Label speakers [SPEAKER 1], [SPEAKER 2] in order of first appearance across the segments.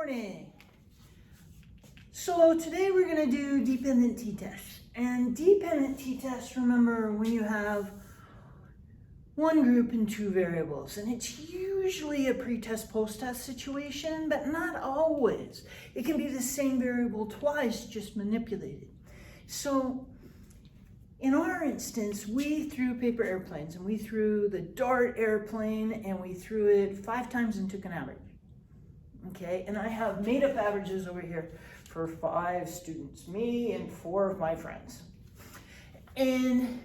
[SPEAKER 1] morning. So today we're going to do dependent t-tests. And dependent t-tests, remember, when you have one group and two variables. And it's usually a pre-test, post-test situation, but not always. It can be the same variable twice, just manipulated. So in our instance, we threw paper airplanes, and we threw the DART airplane, and we threw it 5 times and took an average. Okay, and I have made up averages over here for 5 students, me and 4 of my friends. And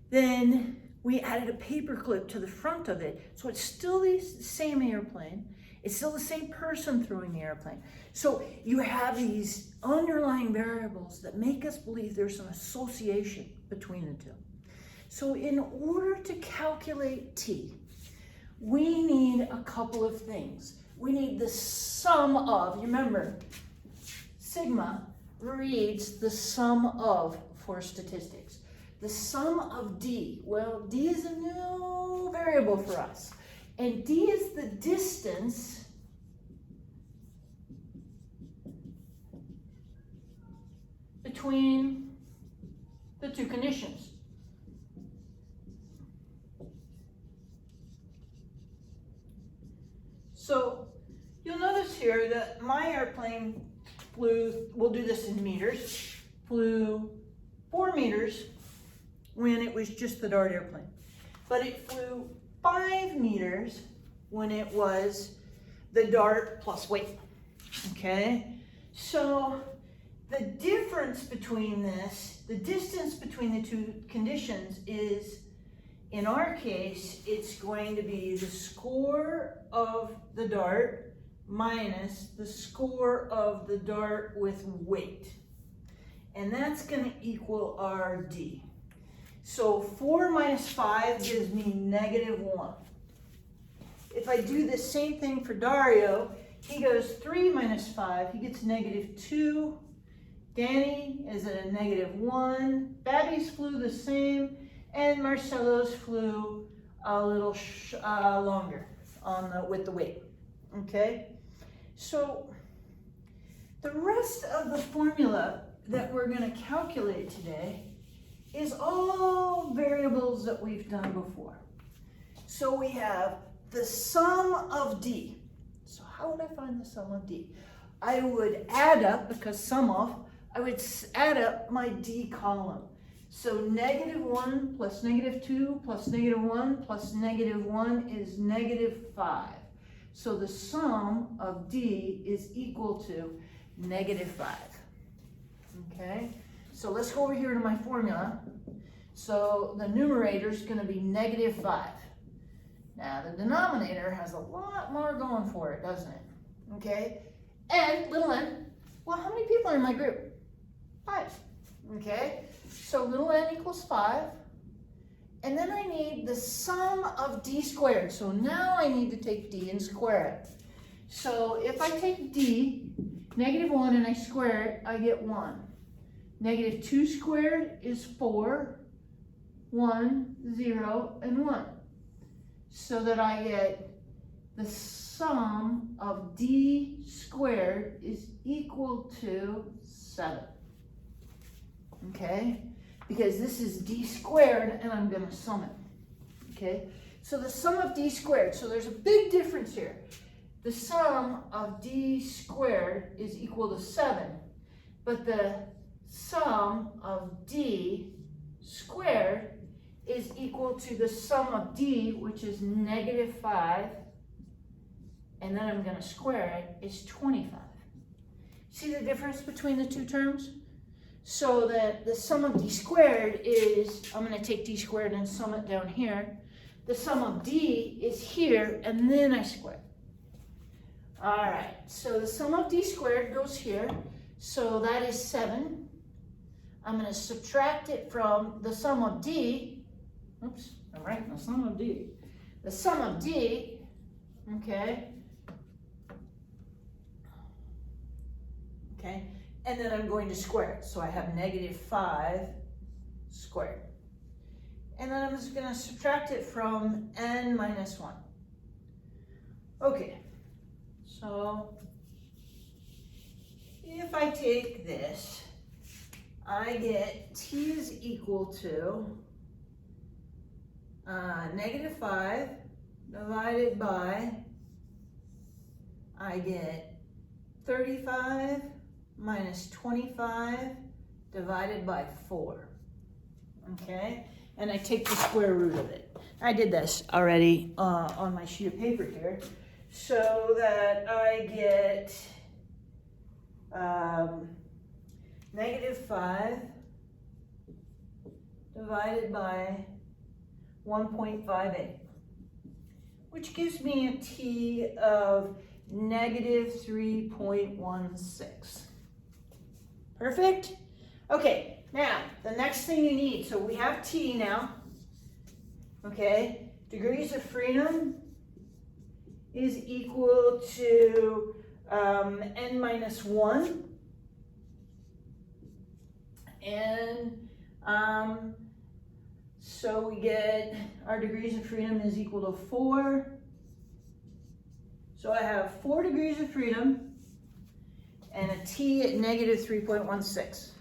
[SPEAKER 1] then we added a paper clip to the front of it. So it's still the same airplane. It's still the same person throwing the airplane. So you have these underlying variables that make us believe there's an association between the two. So in order to calculate t, we need a couple of things. We need the sum of, you remember, sigma reads the sum of for statistics. The sum of d, well, d is a new variable for us. And d is the distance between the two conditions. So you'll notice here that my airplane flew, we'll do this in meters, flew 4 meters when it was just the DART airplane. But it flew 5 meters when it was the DART plus weight, okay? So the difference between this, the distance between the two conditions is, in our case, it's going to be the score of the DART minus the score of the DART with weight. And that's going to equal our D. So 4 minus 5 gives me -1. If I do the same thing for Dario, he goes 3 minus 5, he gets -2. Danny is at a -1. Babby's flew the same. And Marcelo's flew a little longer with the weight, okay? So the rest of the formula that we're going to calculate today is all variables that we've done before. So we have the sum of D. So how would I find the sum of D? I would add up, because sum of, I would add up my D column. So -1 plus -2 plus -1 plus -1 is -5. So the sum of D is equal to -5. Okay, so let's go over here to my formula. So the numerator is going to be -5. Now the denominator has a lot more going for it, doesn't it? Okay, and little n, well, how many people are in my group? 5. Okay, so little n equals 5. And then I need the sum of d squared. So now I need to take d and square it. So if I take d, -1, and I square it, I get 1. -2 squared is 4, 1, 0, and 1. So that I get the sum of d squared is equal to 7. Okay, because this is d squared and I'm going to sum it. Okay, so the sum of d squared, so there's a big difference here. The sum of d squared is equal to 7, but the sum of d squared is equal to the sum of d, which is -5, and then I'm going to square it, is 25. See the difference between the two terms? So that the sum of d squared is, I'm going to take d squared and sum it down here. The sum of d is here, and then I square. All right, so the sum of d squared goes here. So that is 7. I'm going to subtract it from the sum of d. Oops, I'm writing the sum of d. The sum of d, okay. Okay. And then I'm going to square it. So I have -5 squared. And then I'm just going to subtract it from n minus 1. Okay, so if I take this, I get t is equal to -5 divided by, I get 35 minus 25 divided by 4, okay? And I take the square root of it. I did this already on my sheet of paper here, so that I get -5 divided by 1.58, which gives me a t of -3.16. Perfect? Okay, now, the next thing you need, so we have t now, okay? Degrees of freedom is equal to n minus 1. And so we get our degrees of freedom is equal to 4. So I have 4 degrees of freedom and a t at -3.16.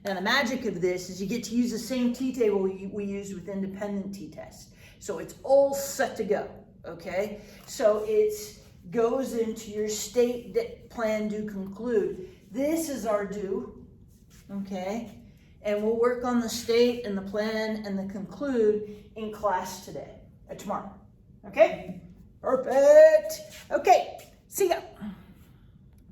[SPEAKER 1] Now the magic of this is you get to use the same t-table we used with independent t-test. So it's all set to go, okay? So it goes into your state plan do conclude. This is our do, okay? And we'll work on the state and the plan and the conclude in class today, tomorrow, okay? Perfect. Okay, see ya.